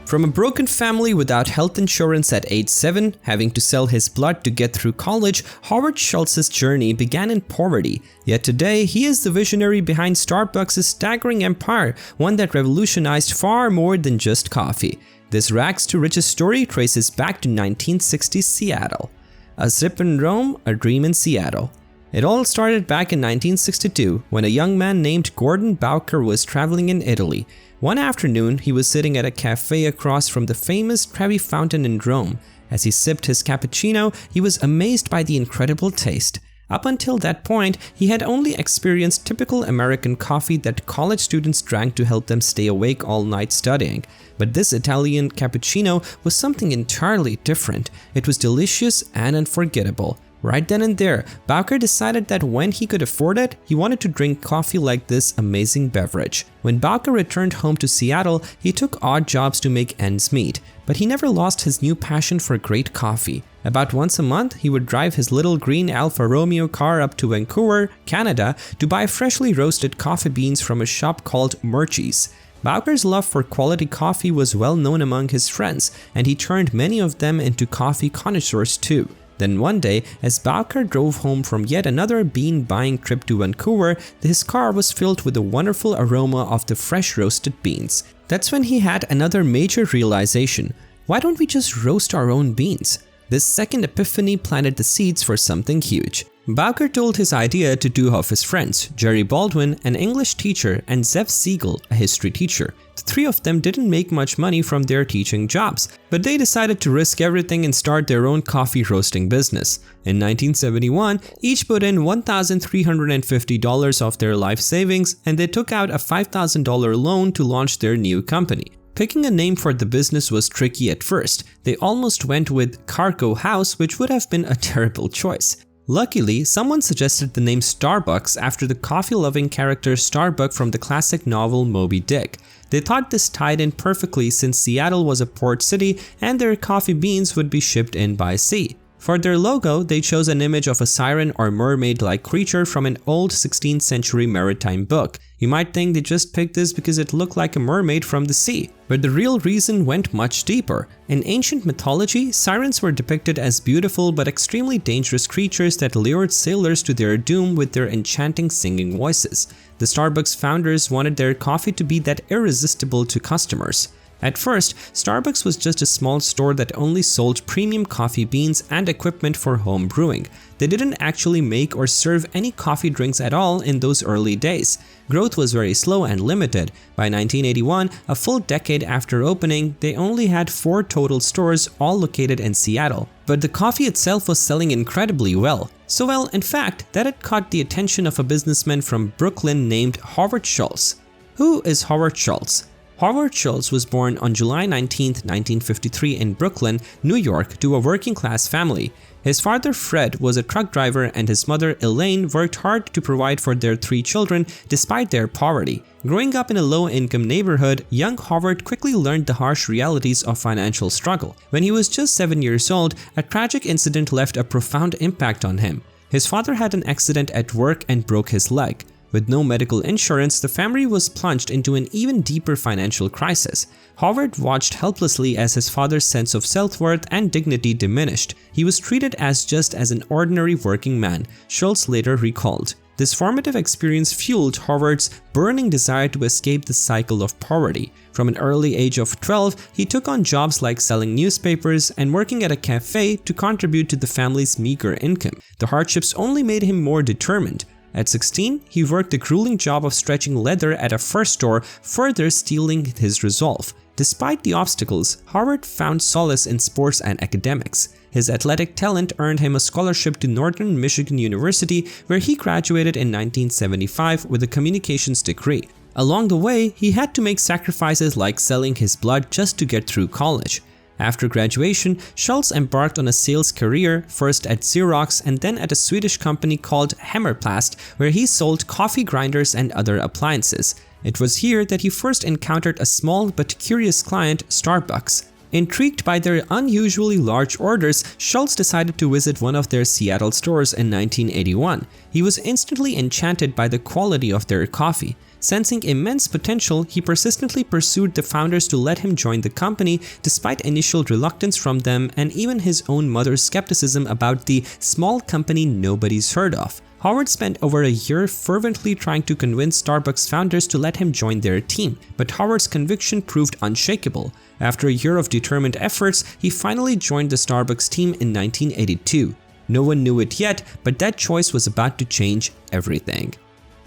From a broken family without health insurance at age 7, having to sell his blood to get through college, Howard Schultz's journey began in poverty. Yet today, he is the visionary behind Starbucks' staggering empire, one that revolutionized far more than just coffee. This rags to riches story traces back to 1960s Seattle. A sip in Rome, a dream in Seattle. It all started back in 1962 when a young man named Gordon Bowker was traveling in Italy. One afternoon, he was sitting at a cafe across from the famous Trevi Fountain in Rome. As he sipped his cappuccino, he was amazed by the incredible taste. Up until that point, he had only experienced typical American coffee that college students drank to help them stay awake all night studying. But this Italian cappuccino was something entirely different. It was delicious and unforgettable. Right then and there, Bowker decided that when he could afford it, he wanted to drink coffee like this amazing beverage. When Bowker returned home to Seattle, he took odd jobs to make ends meet, but he never lost his new passion for great coffee. About once a month, he would drive his little green Alfa Romeo car up to Vancouver, Canada, to buy freshly roasted coffee beans from a shop called Murchie's. Bowker's love for quality coffee was well known among his friends, and he turned many of them into coffee connoisseurs too. Then one day, as Bowker drove home from yet another bean-buying trip to Vancouver, his car was filled with the wonderful aroma of the fresh roasted beans. That's when he had another major realization. Why don't we just roast our own beans? This second epiphany planted the seeds for something huge. Bowker told his idea to two of his friends, Jerry Baldwin, an English teacher, and Zev Siegel, a history teacher. The three of them didn't make much money from their teaching jobs, but they decided to risk everything and start their own coffee roasting business. In 1971, each put in $1,350 of their life savings, and they took out a $5,000 loan to launch their new company. Picking a name for the business was tricky at first. They almost went with coffeehouse, which would have been a terrible choice. Luckily, someone suggested the name Starbucks after the coffee-loving character Starbuck from the classic novel Moby Dick. They thought this tied in perfectly since Seattle was a port city and their coffee beans would be shipped in by sea. For their logo, they chose an image of a siren or mermaid-like creature from an old 16th century maritime book. You might think they just picked this because it looked like a mermaid from the sea, but the real reason went much deeper. In ancient mythology, sirens were depicted as beautiful but extremely dangerous creatures that lured sailors to their doom with their enchanting singing voices. The Starbucks founders wanted their coffee to be that irresistible to customers. At first, Starbucks was just a small store that only sold premium coffee beans and equipment for home brewing. They didn't actually make or serve any coffee drinks at all in those early days. Growth was very slow and limited. By 1981, a full decade after opening, they only had 4 total stores, all located in Seattle. But the coffee itself was selling incredibly well. So well, in fact, that it caught the attention of a businessman from Brooklyn named Howard Schultz. Who is Howard Schultz? Howard Schultz was born on July 19, 1953 in Brooklyn, New York, to a working-class family. His father, Fred, was a truck driver and his mother, Elaine, worked hard to provide for their 3 children despite their poverty. Growing up in a low-income neighborhood, young Howard quickly learned the harsh realities of financial struggle. When he was just 7 years old, a tragic incident left a profound impact on him. His father had an accident at work and broke his leg. With no medical insurance, the family was plunged into an even deeper financial crisis. Howard watched helplessly as his father's sense of self-worth and dignity diminished. He was treated as just as an ordinary working man, Schultz later recalled. This formative experience fueled Howard's burning desire to escape the cycle of poverty. From an early age of 12, he took on jobs like selling newspapers and working at a cafe to contribute to the family's meager income. The hardships only made him more determined. At 16, he worked the grueling job of stretching leather at a fur store, further steeling his resolve. Despite the obstacles, Howard found solace in sports and academics. His athletic talent earned him a scholarship to Northern Michigan University, where he graduated in 1975 with a communications degree. Along the way, he had to make sacrifices like selling his blood just to get through college. After graduation, Schultz embarked on a sales career, first at Xerox and then at a Swedish company called Hammerplast, where he sold coffee grinders and other appliances. It was here that he first encountered a small but curious client, Starbucks. Intrigued by their unusually large orders, Schultz decided to visit one of their Seattle stores in 1981. He was instantly enchanted by the quality of their coffee. Sensing immense potential, he persistently pursued the founders to let him join the company despite initial reluctance from them and even his own mother's skepticism about the small company nobody's heard of. Howard spent over a year fervently trying to convince Starbucks founders to let him join their team, but Howard's conviction proved unshakable. After a year of determined efforts, he finally joined the Starbucks team in 1982. No one knew it yet, but that choice was about to change everything.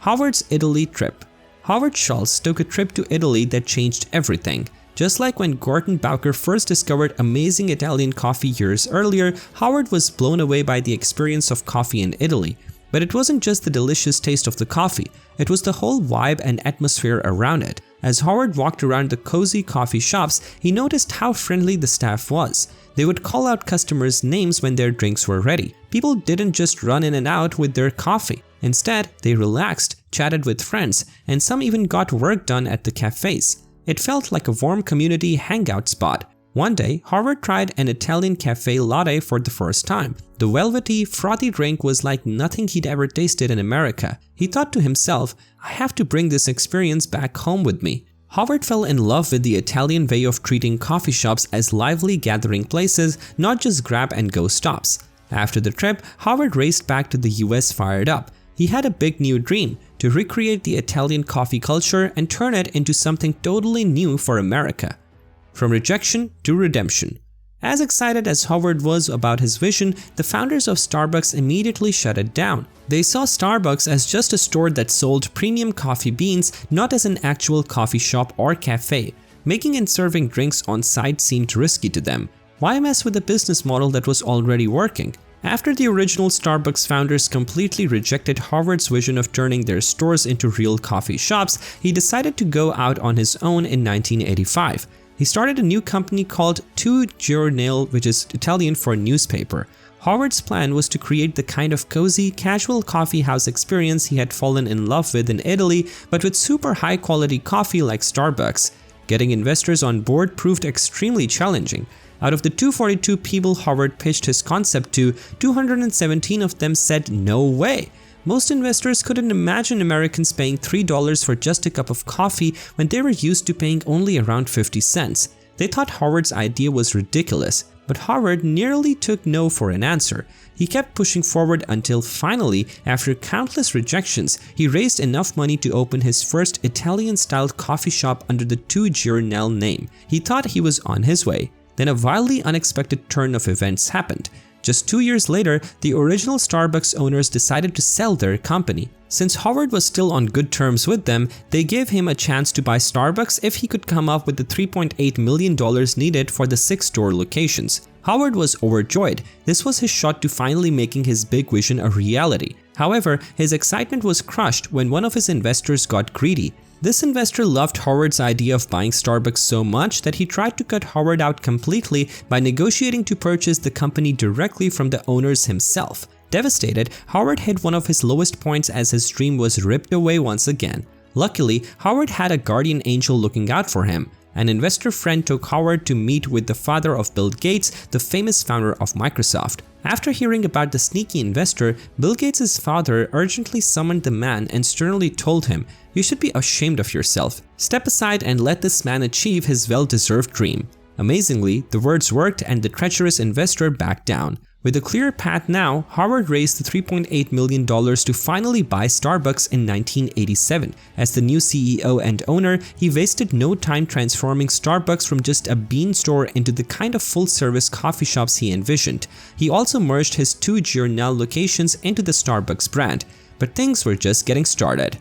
Howard's Italy trip. Howard Schultz took a trip to Italy that changed everything. Just like when Gordon Bowker first discovered amazing Italian coffee years earlier, Howard was blown away by the experience of coffee in Italy. But it wasn't just the delicious taste of the coffee, it was the whole vibe and atmosphere around it. As Howard walked around the cozy coffee shops, he noticed how friendly the staff was. They would call out customers' names when their drinks were ready. People didn't just run in and out with their coffee. Instead, they relaxed, chatted with friends, and some even got work done at the cafes. It felt like a warm community hangout spot. One day, Howard tried an Italian cafe latte for the first time. The velvety, frothy drink was like nothing he'd ever tasted in America. He thought to himself, I have to bring this experience back home with me. Howard fell in love with the Italian way of treating coffee shops as lively gathering places, not just grab-and-go stops. After the trip, Howard raced back to the US fired up. He had a big new dream, to recreate the Italian coffee culture and turn it into something totally new for America. From rejection to redemption. As excited as Howard was about his vision, the founders of Starbucks immediately shut it down. They saw Starbucks as just a store that sold premium coffee beans, not as an actual coffee shop or cafe. Making and serving drinks on site seemed risky to them. Why mess with a business model that was already working? After the original Starbucks founders completely rejected Howard's vision of turning their stores into real coffee shops, he decided to go out on his own in 1985. He started a new company called Tu Giornale, which is Italian for newspaper. Howard's plan was to create the kind of cozy, casual coffeehouse experience he had fallen in love with in Italy, but with super high quality coffee like Starbucks. Getting investors on board proved extremely challenging. Out of the 242 people Howard pitched his concept to, 217 of them said no way. Most investors couldn't imagine Americans paying $3 for just a cup of coffee when they were used to paying only around 50 cents. They thought Howard's idea was ridiculous, but Howard nearly took no for an answer. He kept pushing forward until finally, after countless rejections, he raised enough money to open his first Italian-styled coffee shop under the Tu Giornale name. He thought he was on his way. Then a wildly unexpected turn of events happened. Just 2 years later, the original Starbucks owners decided to sell their company. Since Howard was still on good terms with them, they gave him a chance to buy Starbucks if he could come up with the $3.8 million needed for the 6 store locations. Howard was overjoyed. This was his shot to finally making his big vision a reality. However, his excitement was crushed when one of his investors got greedy. This investor loved Howard's idea of buying Starbucks so much that he tried to cut Howard out completely by negotiating to purchase the company directly from the owners himself. Devastated, Howard hit one of his lowest points as his dream was ripped away once again. Luckily, Howard had a guardian angel looking out for him. An investor friend took Howard to meet with the father of Bill Gates, the famous founder of Microsoft. After hearing about the sneaky investor, Bill Gates' father urgently summoned the man and sternly told him, "You should be ashamed of yourself. Step aside and let this man achieve his well-deserved dream." Amazingly, the words worked and the treacherous investor backed down. With a clear path now, Howard raised the $3.8 million to finally buy Starbucks in 1987. As the new CEO and owner, he wasted no time transforming Starbucks from just a bean store into the kind of full-service coffee shops he envisioned. He also merged his 2 Giornale locations into the Starbucks brand. But things were just getting started.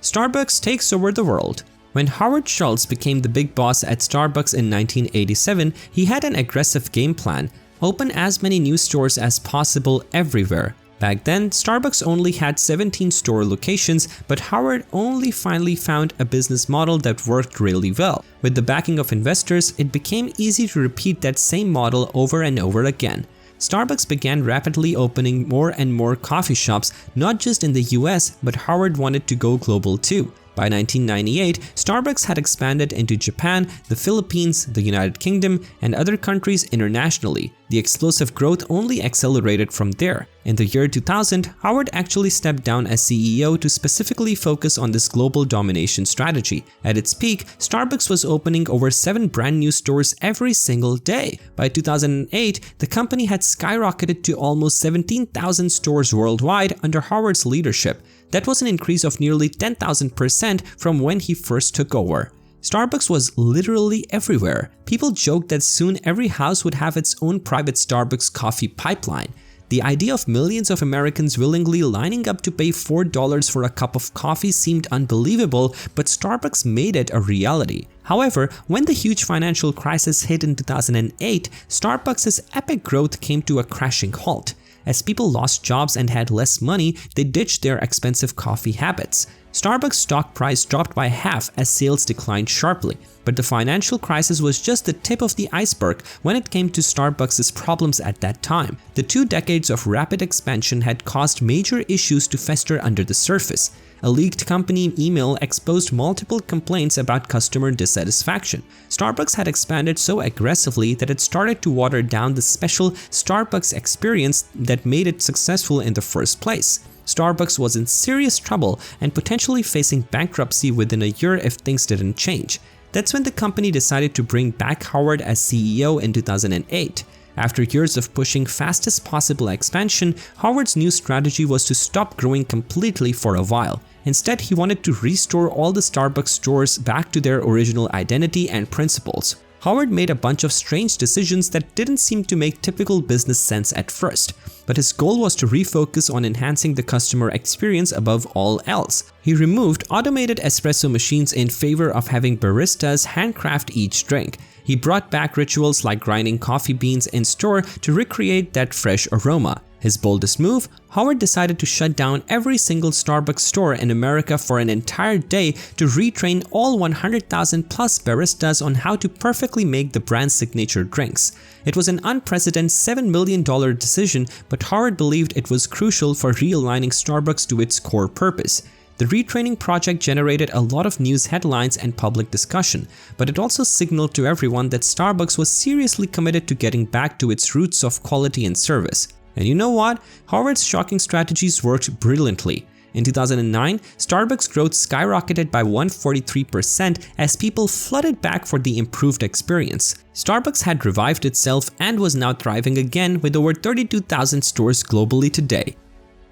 Starbucks takes over the world. When Howard Schultz became the big boss at Starbucks in 1987, he had an aggressive game plan. Open as many new stores as possible everywhere. Back then, Starbucks only had 17 store locations, but Howard only finally found a business model that worked really well. With the backing of investors, it became easy to repeat that same model over and over again. Starbucks began rapidly opening more and more coffee shops, not just in the US, but Howard wanted to go global too. By 1998, Starbucks had expanded into Japan, the Philippines, the United Kingdom, and other countries internationally. The explosive growth only accelerated from there. In the year 2000, Howard actually stepped down as CEO to specifically focus on this global domination strategy. At its peak, Starbucks was opening over 7 brand new stores every single day. By 2008, the company had skyrocketed to almost 17,000 stores worldwide under Howard's leadership. That was an increase of nearly 10,000% from when he first took over. Starbucks was literally everywhere. People joked that soon every house would have its own private Starbucks coffee pipeline. The idea of millions of Americans willingly lining up to pay $4 for a cup of coffee seemed unbelievable, but Starbucks made it a reality. However, when the huge financial crisis hit in 2008, Starbucks' epic growth came to a crashing halt. As people lost jobs and had less money, they ditched their expensive coffee habits. Starbucks' stock price dropped by half as sales declined sharply. But the financial crisis was just the tip of the iceberg when it came to Starbucks' problems at that time. The 2 decades of rapid expansion had caused major issues to fester under the surface. A leaked company email exposed multiple complaints about customer dissatisfaction. Starbucks had expanded so aggressively that it started to water down the special Starbucks experience that made it successful in the first place. Starbucks was in serious trouble and potentially facing bankruptcy within a year if things didn't change. That's when the company decided to bring back Howard as CEO in 2008. After years of pushing fastest possible expansion, Howard's new strategy was to stop growing completely for a while. Instead, he wanted to restore all the Starbucks stores back to their original identity and principles. Howard made a bunch of strange decisions that didn't seem to make typical business sense at first, but his goal was to refocus on enhancing the customer experience above all else. He removed automated espresso machines in favor of having baristas handcraft each drink. He brought back rituals like grinding coffee beans in store to recreate that fresh aroma. His boldest move, Howard decided to shut down every single Starbucks store in America for an entire day to retrain all 100,000 plus baristas on how to perfectly make the brand's signature drinks. It was an unprecedented $7 million decision, but Howard believed it was crucial for realigning Starbucks to its core purpose. The retraining project generated a lot of news headlines and public discussion, but it also signaled to everyone that Starbucks was seriously committed to getting back to its roots of quality and service. And you know what? Howard's shocking strategies worked brilliantly. In 2009, Starbucks' growth skyrocketed by 143% as people flooded back for the improved experience. Starbucks had revived itself and was now thriving again with over 32,000 stores globally today.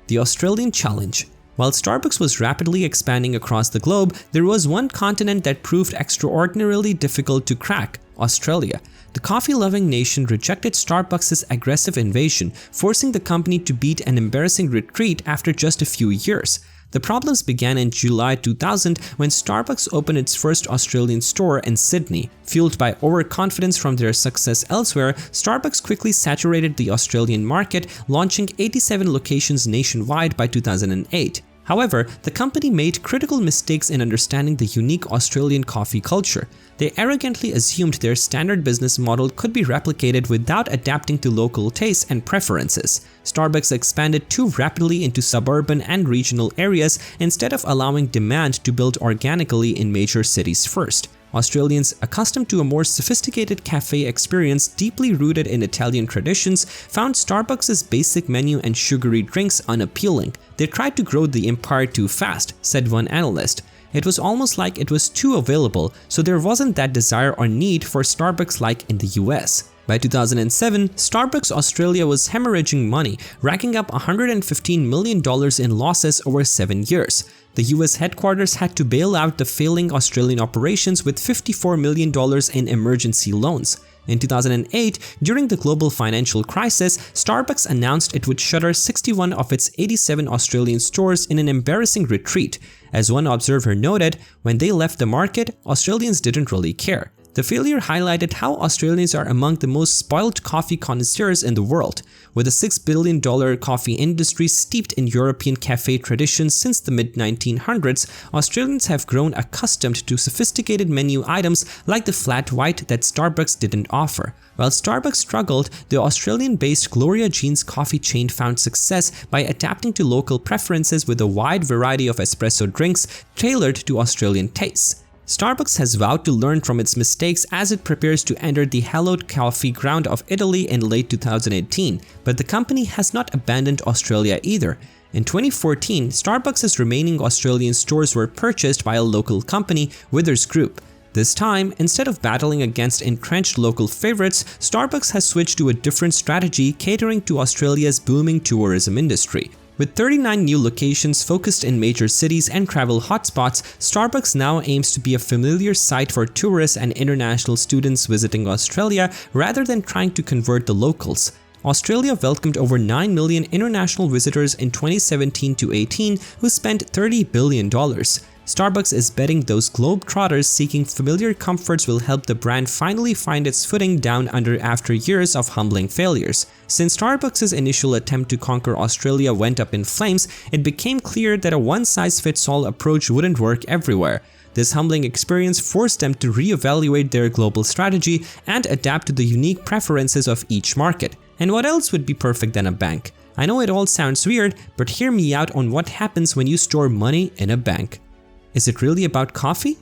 The Australian Challenge. While Starbucks was rapidly expanding across the globe, there was one continent that proved extraordinarily difficult to crack: Australia. The coffee-loving nation rejected Starbucks' aggressive invasion, forcing the company to beat an embarrassing retreat after just a few years. The problems began in July 2000 when Starbucks opened its first Australian store in Sydney. Fueled by overconfidence from their success elsewhere, Starbucks quickly saturated the Australian market, launching 87 locations nationwide by 2008. However, the company made critical mistakes in understanding the unique Australian coffee culture. They arrogantly assumed their standard business model could be replicated without adapting to local tastes and preferences. Starbucks expanded too rapidly into suburban and regional areas instead of allowing demand to build organically in major cities first. Australians, accustomed to a more sophisticated cafe experience deeply rooted in Italian traditions, found Starbucks' basic menu and sugary drinks unappealing. They tried to grow the empire too fast, said one analyst. It was almost like it was too available, so there wasn't that desire or need for Starbucks like in the US. By 2007, Starbucks Australia was hemorrhaging money, racking up $115 million in losses over 7 years. The US headquarters had to bail out the failing Australian operations with $54 million in emergency loans. In 2008, during the global financial crisis, Starbucks announced it would shutter 61 of its 87 Australian stores in an embarrassing retreat. As one observer noted, when they left the market, Australians didn't really care. The failure highlighted how Australians are among the most spoiled coffee connoisseurs in the world. With a $6 billion coffee industry steeped in European cafe traditions since the mid-1900s, Australians have grown accustomed to sophisticated menu items like the flat white that Starbucks didn't offer. While Starbucks struggled, the Australian-based Gloria Jean's coffee chain found success by adapting to local preferences with a wide variety of espresso drinks tailored to Australian tastes. Starbucks has vowed to learn from its mistakes as it prepares to enter the hallowed coffee ground of Italy in late 2018, but the company has not abandoned Australia either. In 2014, Starbucks' remaining Australian stores were purchased by a local company, Withers Group. This time, instead of battling against entrenched local favorites, Starbucks has switched to a different strategy catering to Australia's booming tourism industry. With 39 new locations focused in major cities and travel hotspots, Starbucks now aims to be a familiar sight for tourists and international students visiting Australia rather than trying to convert the locals. Australia welcomed over 9 million international visitors in 2017-18 who spent $30 billion. Starbucks is betting those globetrotters seeking familiar comforts will help the brand finally find its footing down under after years of humbling failures. Since Starbucks' initial attempt to conquer Australia went up in flames, it became clear that a one-size-fits-all approach wouldn't work everywhere. This humbling experience forced them to reevaluate their global strategy and adapt to the unique preferences of each market. And what else would be perfect than a bank? I know it all sounds weird, but hear me out on what happens when you store money in a bank. Is it really about coffee?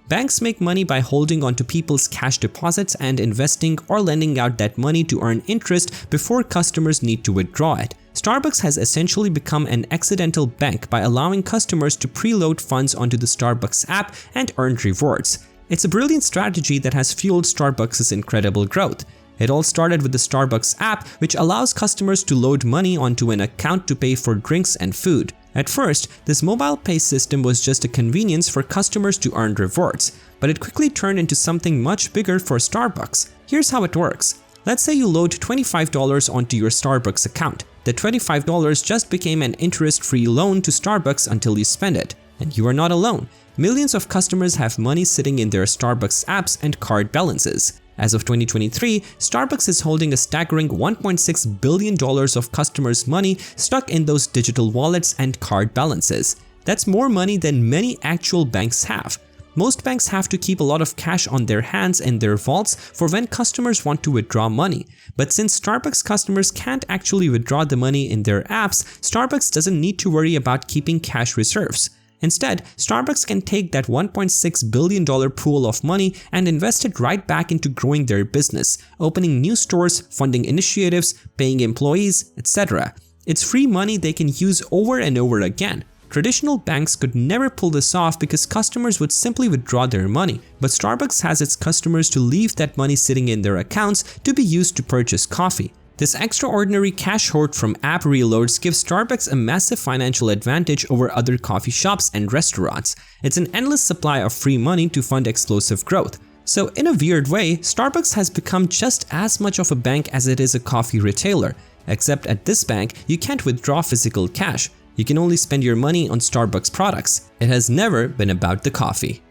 Banks make money by holding onto people's cash deposits and investing or lending out that money to earn interest before customers need to withdraw it. Starbucks has essentially become an accidental bank by allowing customers to preload funds onto the Starbucks app and earn rewards. It's a brilliant strategy that has fueled Starbucks' incredible growth. It all started with the Starbucks app, which allows customers to load money onto an account to pay for drinks and food. At first, this mobile pay system was just a convenience for customers to earn rewards, but it quickly turned into something much bigger for Starbucks. Here's how it works. Let's say you load $25 onto your Starbucks account. The $25 just became an interest-free loan to Starbucks until you spend it. And you are not alone. Millions of customers have money sitting in their Starbucks apps and card balances. As of 2023, Starbucks is holding a staggering $1.6 billion of customers' money stuck in those digital wallets and card balances. That's more money than many actual banks have. Most banks have to keep a lot of cash on their hands in their vaults for when customers want to withdraw money. But since Starbucks customers can't actually withdraw the money in their apps, Starbucks doesn't need to worry about keeping cash reserves. Instead, Starbucks can take that $1.6 billion pool of money and invest it right back into growing their business, opening new stores, funding initiatives, paying employees, etc. It's free money they can use over and over again. Traditional banks could never pull this off because customers would simply withdraw their money, but Starbucks has its customers to leave that money sitting in their accounts to be used to purchase coffee. This extraordinary cash hoard from app reloads gives Starbucks a massive financial advantage over other coffee shops and restaurants. It's an endless supply of free money to fund explosive growth. So in a weird way, Starbucks has become just as much of a bank as it is a coffee retailer. Except at this bank, you can't withdraw physical cash. You can only spend your money on Starbucks products. It has never been about the coffee.